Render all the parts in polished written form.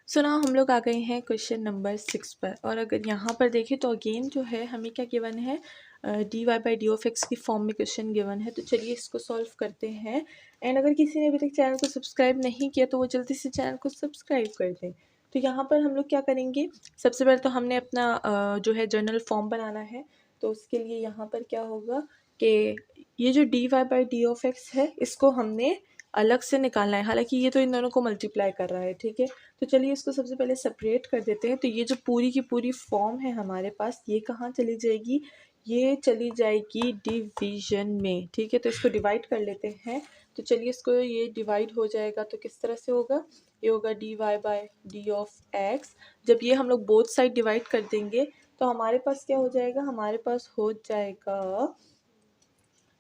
सो ना हम लोग आ गए हैं क्वेश्चन नंबर 6 पर। और अगर यहाँ पर देखें तो अगेन जो है हमें क्या गिवन है, D Y by D of X की फॉर्म में क्वेश्चन गिवन है। तो चलिए इसको सॉल्व करते हैं। एंड अगर किसी ने अभी तक चैनल को सब्सक्राइब नहीं किया तो वो जल्दी से चैनल को सब्सक्राइब कर दें। तो यहाँ पर हम लोग क्या करेंगे, सबसे पहले तो हमने अपना जो है जर्नल फॉर्म बनाना है। तो उसके लिए यहाँ पर क्या होगा कि ये जो D Y by D of X है इसको हमने अलग से निकालना है। हालांकि ये तो इन दोनों को मल्टीप्लाई कर रहा है, ठीक है। तो चलिए इसको सबसे पहले सेपरेट कर देते हैं। तो ये जो पूरी की पूरी फॉर्म है हमारे पास, ये कहाँ चली जाएगी, ये चली जाएगी डिवीजन में, ठीक है। तो इसको डिवाइड कर लेते हैं। तो चलिए इसको, ये डिवाइड हो जाएगा तो किस तरह से होगा, ये होगा D Y by D of X. जब ये हम लोग बोथ साइड डिवाइड कर देंगे तो हमारे पास क्या हो जाएगा, हमारे पास हो जाएगा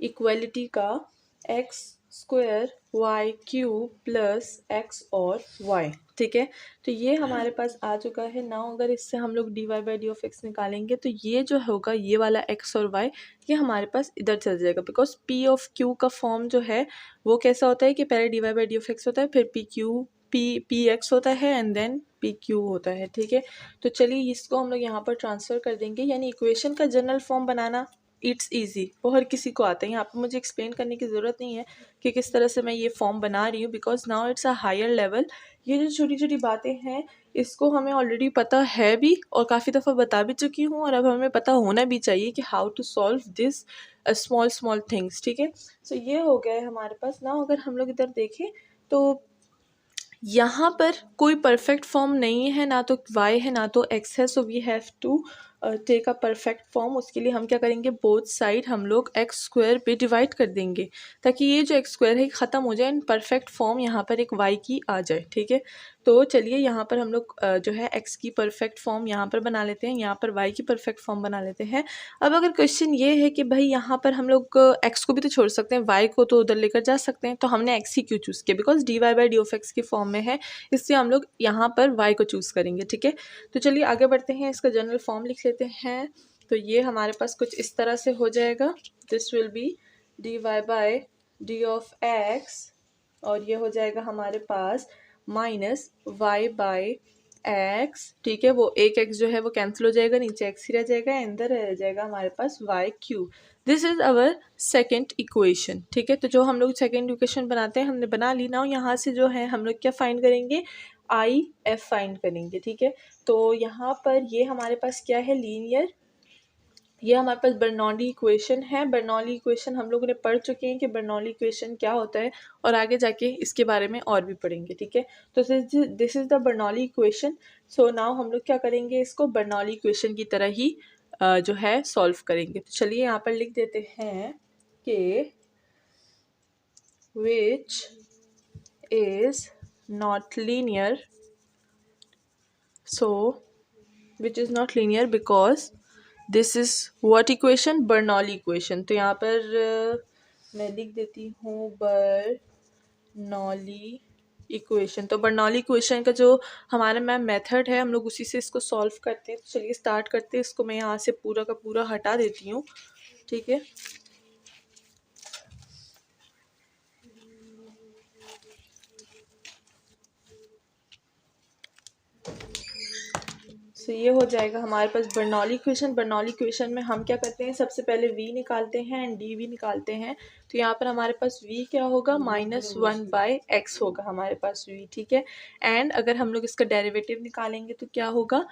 इक्वलिटी का X square Y cube plus X और वाई, ठीक है। तो ये हमारे पास आ चुका है ना। अगर इससे हम लोग D Y by D of X निकालेंगे तो ये जो होगा, ये वाला एक्स और वाई, ये हमारे पास इधर चल जाएगा। बिकॉज पी ऑफ क्यू का फॉर्म जो है वो कैसा होता है कि पहले D Y by D of X होता है, फिर पी एक्स होता है एंड देन पी क्यू होता है, ठीक है। तो चलिए इसको हम लोग यहाँ पर ट्रांसफ़र कर देंगे। यानी इक्वेशन का general form banana it's easy, वो हर किसी को आता है। यहाँ पर मुझे एक्सप्लेन करने की ज़रूरत नहीं है कि किस तरह से मैं ये फॉर्म बना रही हूँ, because now it's a higher level. ये जो छोटी छोटी बातें हैं इसको हमें ऑलरेडी पता है भी और काफ़ी दफ़ा बता भी चुकी हूँ, और अब हमें पता होना भी चाहिए कि how to solve this small small things, ठीक है। सो ये हो गया है हमारे पास ना। अगर हम लोग इधर देखें तो यहाँ पर कोई परफेक्ट फॉर्म नहीं है, ना तो y है ना तो x है। So we have to take a perfect form. उसके लिए हम क्या करेंगे, बोथ साइड हम लोग एक्स स्क्वायर पे डिवाइड कर देंगे ताकि ये जो एक्स स्क्वायर है ख़त्म हो जाए एंड परफेक्ट फॉर्म यहाँ पर एक y की आ जाए, ठीक है। तो चलिए यहाँ पर हम लोग जो है x की परफेक्ट फॉर्म यहाँ पर बना लेते हैं, यहाँ पर y की परफेक्ट फॉर्म बना लेते हैं। अब अगर क्वेश्चन ये है कि भाई यहाँ पर हम लोग x को भी तो छोड़ सकते हैं, y को तो उधर लेकर जा सकते हैं, तो हमने x ही क्यों चूज़ किया, because D Y by D of X की फॉर्म में है, इसलिए हम लोग यहाँ पर y को चूज़ करेंगे, ठीक है। तो चलिए आगे बढ़ते हैं, इसका जनरल फॉर्म लिख लेते हैं। तो ये हमारे पास कुछ इस तरह से हो जाएगा, this will be D Y by D of X, और ये हो जाएगा हमारे पास माइनस वाई बाई एक्स, ठीक है। वो एक एक्स जो है वो कैंसिल हो जाएगा, नीचे एक्स ही रह जाएगा, अंदर रह जाएगा हमारे पास Y cube. This is our second equation, ठीक है। तो जो हम लोग सेकेंड इक्वेशन बनाते हैं हमने बना ली ना। यहाँ से जो है हम लोग क्या फाइंड करेंगे, आई एफ फाइंड करेंगे, ठीक है। तो यहाँ पर ये हमारे पास क्या है, लीनियर, ये हमारे पास बर्नौली इक्वेशन है। बर्नौली इक्वेशन हम लोगों ने पढ़ चुके हैं कि बर्नौली इक्वेशन क्या होता है, और आगे जाके इसके बारे में और भी पढ़ेंगे, ठीक है। तो this is the Bernoulli equation. So now हम लोग क्या करेंगे, इसको बर्नौली इक्वेशन की तरह ही जो है सॉल्व करेंगे। तो चलिए यहाँ पर लिख देते हैं कि which is not linear, so which is not linear because this is what equation, Bernoulli equation. तो यहाँ पर मैं लिख देती हूँ बर्नौली इक्वेशन। तो बर्नौली इक्वेशन का जो हमारा मैम मेथड है हम लोग उसी से इसको सॉल्व करते हैं। तो चलिए स्टार्ट करते हैं। इसको मैं यहाँ से पूरा का पूरा हटा देती हूँ, ठीक है। तो ये हो जाएगा हमारे पास बर्नौली इक्वेशन। बर्नौली इक्वेशन में हम क्या करते हैं, सबसे पहले v निकालते हैं एंड डी वी निकालते हैं। तो यहाँ पर हमारे पास v क्या होगा, -1/x होगा हमारे पास v, ठीक है। एंड अगर हम लोग इसका डेरिवेटिव निकालेंगे तो क्या होगा,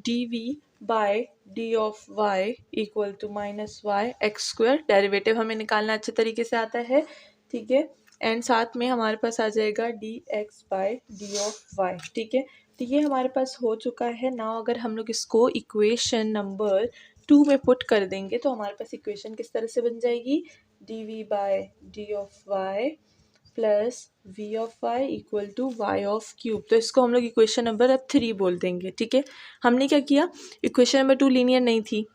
dv/d of y equal to -y(x²). Derivative हमें निकालना अच्छे तरीके से आता है, ठीक है। एंड साथ में हमारे पास आ जाएगा dx/d ऑफ y, ठीक है। तो ये हमारे पास हो चुका है ना। अगर हम लोग इसको इक्वेशन नंबर 2 में पुट कर देंगे तो हमारे पास इक्वेशन किस तरह से बन जाएगी, dv/d of y plus v of y equal to y of cube. तो इसको हम लोग इक्वेशन नंबर अब 3 बोल देंगे, ठीक है। हमने क्या किया, इक्वेशन नंबर 2 लीनियर नहीं थी,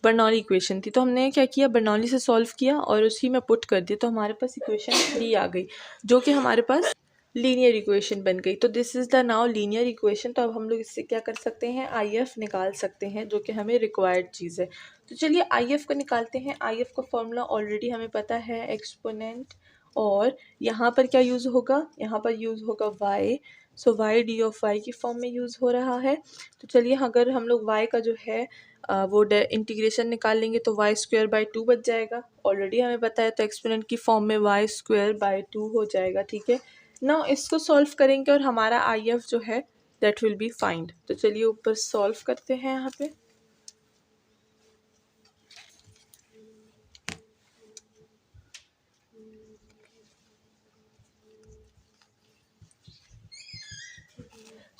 बर्नौली इक्वेशन थी, तो हमने क्या किया, बर्नौली से सॉल्व किया और उसी में पुट कर दिया। तो हमारे पास इक्वेशन 3 आ गई जो कि हमारे पास लीनियर इक्वेशन बन गई। तो this is the now linear equation. तो अब हम लोग इससे क्या कर सकते हैं, आई एफ निकाल सकते हैं, जो कि हमें रिक्वायर्ड चीज़ है। तो चलिए आई एफ को निकालते हैं। आई एफ का फॉर्मूला ऑलरेडी हमें पता है, एक्सपोनेंट, और यहाँ पर क्या यूज़ होगा, यहाँ पर यूज़ होगा y। So Y D of Y की फॉर्म में यूज़ हो रहा है। तो चलिए अगर हम लोग वाई का जो है वो इंटीग्रेशन निकाल लेंगे तो वाई स्क्वायर बाई 2 बच जाएगा। ऑलरेडी हमें पता है, तो एक्सपोनेंट की फॉर्म में वाई स्क्वायर बाई 2 हो जाएगा। ठीक है, ना इसको सॉल्व करेंगे और हमारा आई एफ जो है दैट विल बी फाइंड। तो चलिए ऊपर सॉल्व करते हैं यहाँ पे।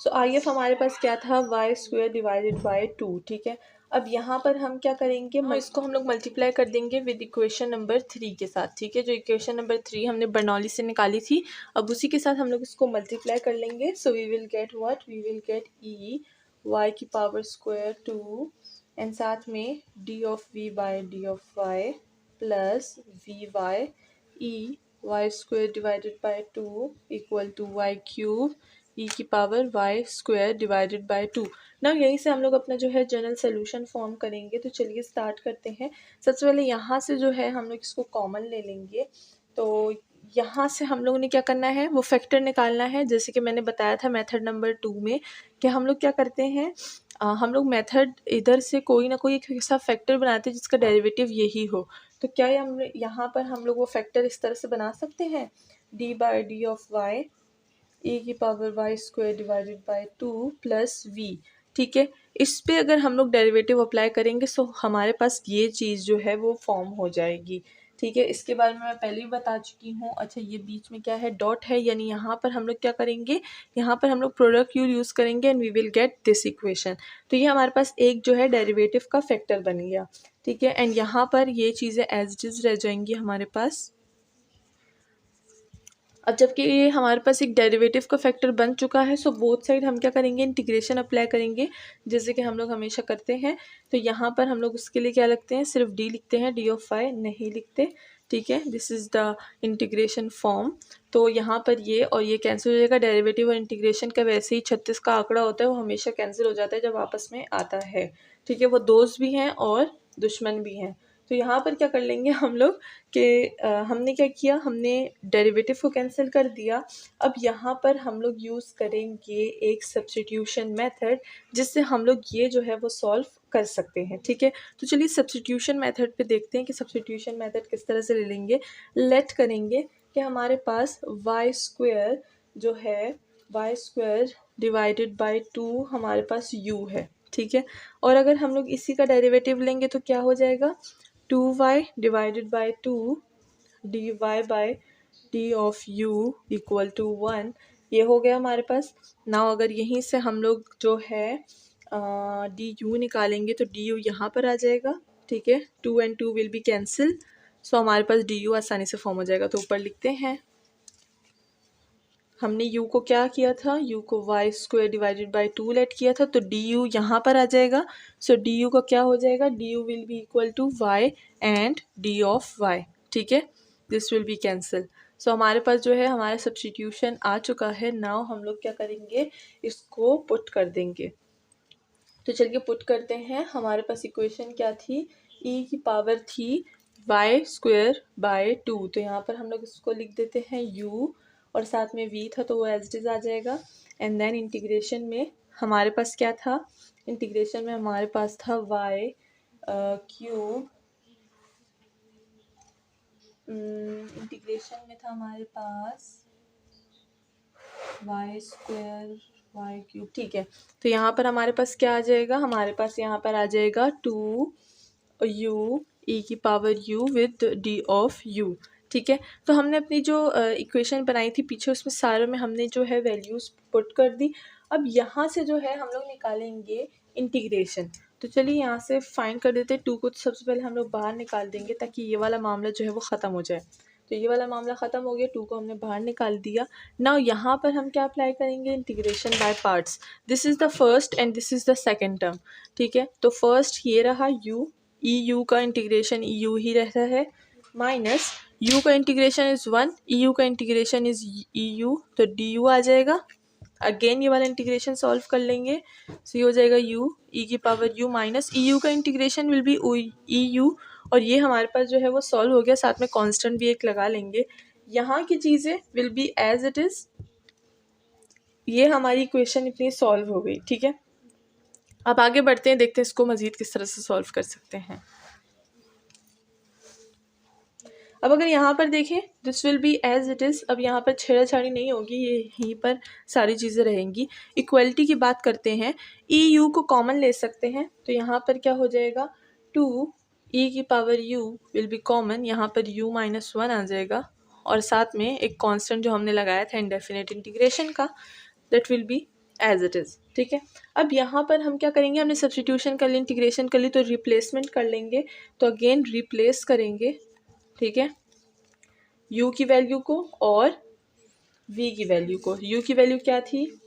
सो आई एफ हमारे पास क्या था, वाई स्क्वायर डिवाइडेड बाई 2। ठीक है, अब यहाँ पर हम क्या करेंगे, इसको हम लोग मल्टीप्लाई कर देंगे विद इक्वेशन नंबर 3 के साथ। ठीक है, जो इक्वेशन नंबर 3 हमने बर्नौली से निकाली थी, अब उसी के साथ हम लोग इसको मल्टीप्लाई कर लेंगे। So we will get what, we will get E Y की पावर स्क्वायर 2 एंड साथ में D of V by D of Y plus V Y E Y square divided by 2 equal to Y cube E की power Y square divided by 2। ना यहीं से हम लोग अपना जो है जनरल सोल्यूशन फॉर्म करेंगे। तो चलिए स्टार्ट करते हैं। सबसे पहले यहाँ से जो है हम लोग इसको कॉमन ले लेंगे। तो यहाँ से हम लोगों ने क्या करना है, वो फैक्टर निकालना है। जैसे कि मैंने बताया था मेथड नंबर 2 में कि हम लोग क्या करते हैं, हम लोग मेथड इधर से कोई ना कोई एक ऐसा फैक्टर बनाते हैं जिसका डेरिवेटिव यही हो। तो क्या हम यहाँ पर हम लोग वो फैक्टर इस तरह से बना सकते हैं, D by D of Y A की power Y square divided by 2 plus V. ठीक है, इस पे अगर हम लोग डेरिवेटिव अप्लाई करेंगे तो हमारे पास ये चीज़ जो है वो फॉर्म हो जाएगी। ठीक है, इसके बारे में मैं पहले ही बता चुकी हूँ। अच्छा, ये बीच में क्या है, डॉट है, यानी यहाँ पर हम लोग क्या करेंगे, यहाँ पर हम लोग प्रोडक्ट यूज़ करेंगे and we will get this equation. तो ये हमारे पास एक जो है डेरिवेटिव का फैक्टर बन गया। ठीक है, एंड यहाँ पर ये चीज़ें एज इट इज़ रह जाएंगी हमारे पास। अब जबकि ये हमारे पास एक डेरिवेटिव का फैक्टर बन चुका है, सो बोथ साइड हम क्या करेंगे, इंटीग्रेशन अप्लाई करेंगे, जैसे कि हम लोग हमेशा करते हैं। तो यहाँ पर हम लोग उसके लिए क्या लिखते हैं, सिर्फ डी लिखते हैं, डी ऑफ वाई नहीं लिखते। ठीक है, this is the integration form. तो यहाँ पर ये और ये कैंसिल हो जाएगा। डेरिवेटिव और इंटीग्रेशन का वैसे ही 36 का आंकड़ा होता है, वो हमेशा कैंसिल हो जाता है जब आपस में आता है। ठीक है, वो दोस्त भी हैं और दुश्मन भी हैं। तो यहाँ पर क्या कर लेंगे हम लोग कि हमने क्या किया, हमने डेरिवेटिव को कैंसिल कर दिया। अब यहाँ पर हम लोग यूज़ करेंगे एक सब्स्टिट्यूशन मेथड, जिससे हम लोग ये जो है वो सॉल्व कर सकते हैं। ठीक है, तो चलिए सब्स्टिट्यूशन मेथड पे देखते हैं कि सब्स्टिट्यूशन मेथड किस तरह से ले लेंगे। लेट करेंगे कि हमारे पास वाई स्क्वायर जो है, वाई स्क्वायर डिवाइडेड बाई 2 हमारे पास u है। ठीक है, और अगर हम लोग इसी का डेरिवेटिव लेंगे तो क्या हो जाएगा, 2y divided by 2 D Y by D of u equal to 1। ये हो गया हमारे पास। नाउ अगर यहीं से हम लोग जो है डी यू निकालेंगे तो डी यू यहाँ पर आ जाएगा। ठीक है, 2 and 2 विल बी कैंसिल, सो हमारे पास डी यू आसानी से फॉर्म हो जाएगा। तो ऊपर लिखते हैं, हमने u को क्या किया था, u को Y square divided by 2 let किया था, तो डी यू यहाँ पर आ जाएगा। सो डी यू का क्या हो जाएगा, D U will be equal to Y and D of Y. ठीक है, दिस विल बी कैंसिल। सो हमारे पास जो है हमारा सब्स्टिट्यूशन आ चुका है। नाउ हम लोग क्या करेंगे, इसको पुट कर देंगे। तो चलिए पुट करते हैं। हमारे पास इक्वेशन क्या थी, e की पावर थी वाई स्क्वायर बाय 2। तो यहाँ पर हम लोग इसको लिख देते हैं u, और साथ में v था तो वो एज इट इज आ जाएगा। एंड देन इंटीग्रेशन में हमारे पास क्या था, इंटीग्रेशन में हमारे पास था वाई क्यूब, इंटीग्रेशन में था हमारे पास वाई स्क्वायर वाई क्यूब। ठीक है, तो यहाँ पर हमारे पास क्या आ जाएगा, हमारे पास यहाँ पर आ जाएगा 2u e की power u with d of u। ठीक है, तो हमने अपनी जो इक्वेशन बनाई थी पीछे, उसमें सारे में हमने जो है वैल्यूज़ पुट कर दी। अब यहाँ से जो है हम लोग निकालेंगे इंटीग्रेशन। तो चलिए यहाँ से फाइंड कर देते हैं। 2 को सबसे पहले हम लोग बाहर निकाल देंगे ताकि ये वाला मामला जो है वो ख़त्म हो जाए। तो ये वाला मामला ख़त्म हो गया, 2 को हमने बाहर निकाल दिया। नाउ यहाँ पर हम क्या अप्लाई करेंगे, integration by parts. This is the first and this is the second term. ठीक है, तो फर्स्ट ये रहा u, ई यू का इंटीग्रेशन ई यू ही रहता है, माइनस u का इंटीग्रेशन इज़ 1, ई यू का इंटीग्रेशन इज़ ई यू, तो डी यू आ जाएगा। अगेन ये वाला इंटीग्रेशन सॉल्व कर लेंगे, सो ये हो जाएगा u e की power u minus E U का integration will be E U, और ये हमारे पास जो है वो सॉल्व हो गया। साथ में कांस्टेंट भी एक लगा लेंगे। यहाँ की चीज़ें will be as it is, ये हमारी इक्वेशन इतनी सॉल्व हो गई, ठीक है। अब आगे बढ़ते हैं, देखते हैं इसको मज़ीद किस तरह से सॉल्व कर सकते हैं। अब अगर यहाँ पर देखें, this will be as it is. अब यहाँ पर छेड़ा छाड़ी नहीं होगी, ये यहीं पर सारी चीज़ें रहेंगी। इक्वलिटी की बात करते हैं, ई यू को कॉमन ले सकते हैं, तो यहाँ पर क्या हो जाएगा, 2 ई की power u will be common, यहाँ पर u माइनस 1 आ जाएगा, और साथ में एक कांस्टेंट जो हमने लगाया था इंडेफिनिट इंटीग्रेशन का, that will be as it is, ठीक है। अब यहाँ पर हम क्या करेंगे, हमने सब्सटीट्यूशन कर ली, इंटीग्रेशन कर ली, तो रिप्लेसमेंट कर लेंगे। तो अगेन रिप्लेस करेंगे, ठीक है, u की वैल्यू को और v की वैल्यू को। u की वैल्यू क्या थी,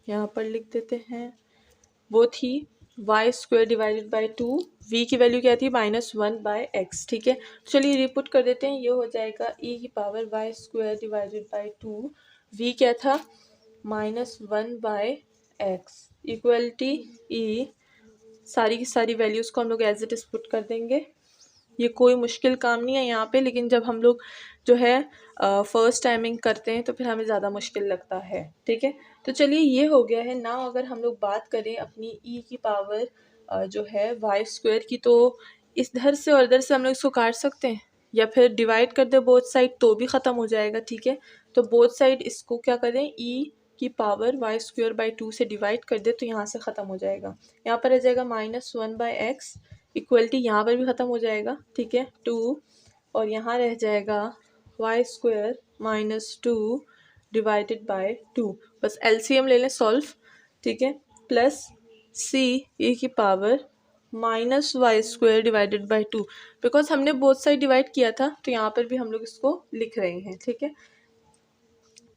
यहाँ पर लिख देते हैं, वो थी Y square divided by 2, v की वैल्यू क्या थी, -1/x, ठीक है। तो चलिए रिपुट कर देते हैं, ये हो जाएगा e की power Y square divided by 2, v क्या था -1/x, इक्वलिटी e, सारी की सारी वैल्यूज़ को हम लोग एज इट इज़ पुट कर देंगे। ये कोई मुश्किल काम नहीं है यहाँ पे, लेकिन जब हम लोग जो है फर्स्ट टाइमिंग करते हैं तो फिर हमें ज़्यादा मुश्किल लगता है, ठीक है। तो चलिए ये हो गया है ना। अगर हम लोग बात करें अपनी ई की पावर जो है वाई स्क्वायर की, तो इधर से और इधर से हम लोग इसको काट सकते हैं, या फिर डिवाइड कर दे बोथ साइड तो भी ख़त्म हो जाएगा, ठीक है। तो बोथ साइड इसको क्या करें, ई की पावर वाई स्क्वायर बाई 2 से डिवाइड कर दे, तो यहाँ से ख़त्म हो जाएगा। यहाँ पर आ जाएगा -1/x, इक्वलिटी यहाँ पर भी ख़त्म हो जाएगा, ठीक है, 2, और यहाँ रह जाएगा वाई स्क्वायर -2 डिवाइडेड बाय 2, बस एलसीएम ले लें, सॉल्व, ठीक है, प्लस सी ई की power -Y square divided by 2, because हमने बोथ साइड डिवाइड किया था तो यहाँ पर भी हम लोग इसको लिख रहे हैं, ठीक है।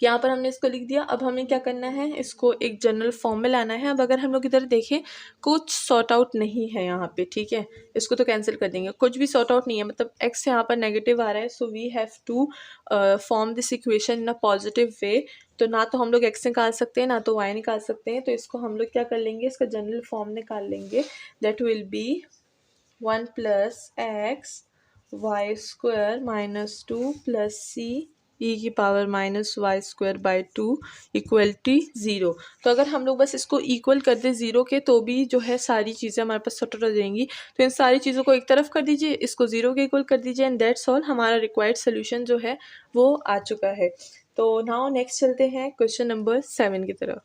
यहाँ पर हमने इसको लिख दिया। अब हमें क्या करना है, इसको एक जनरल फॉर्म में लाना है। अब अगर हम लोग इधर देखें, कुछ सॉर्ट आउट नहीं है यहाँ पे, ठीक है, इसको तो कैंसिल कर देंगे, कुछ भी सॉर्ट आउट नहीं है, मतलब x यहाँ पर नेगेटिव आ रहा है, so we have to form this equation in a positive way. तो ना तो हम लोग x निकाल सकते हैं, ना तो y निकाल सकते हैं, तो इसको हम लोग क्या कर लेंगे, इसका जनरल फॉर्म निकाल लेंगे, that will be 1 + x Y square -2 plus C E की power -Y square by 2 equality 0। तो अगर हम लोग बस इसको इक्वल कर दें 0 के, तो भी जो है सारी चीज़ें हमारे पास सॉर्ट आउट हो जाएंगी। तो इन सारी चीज़ों को एक तरफ कर दीजिए, इसको 0 के इक्वल कर दीजिए, एंड दैट्स ऑल, हमारा रिक्वायर्ड सोल्यूशन जो है वो आ चुका है। तो नाउ नेक्स्ट चलते हैं क्वेश्चन नंबर 7 की तरफ।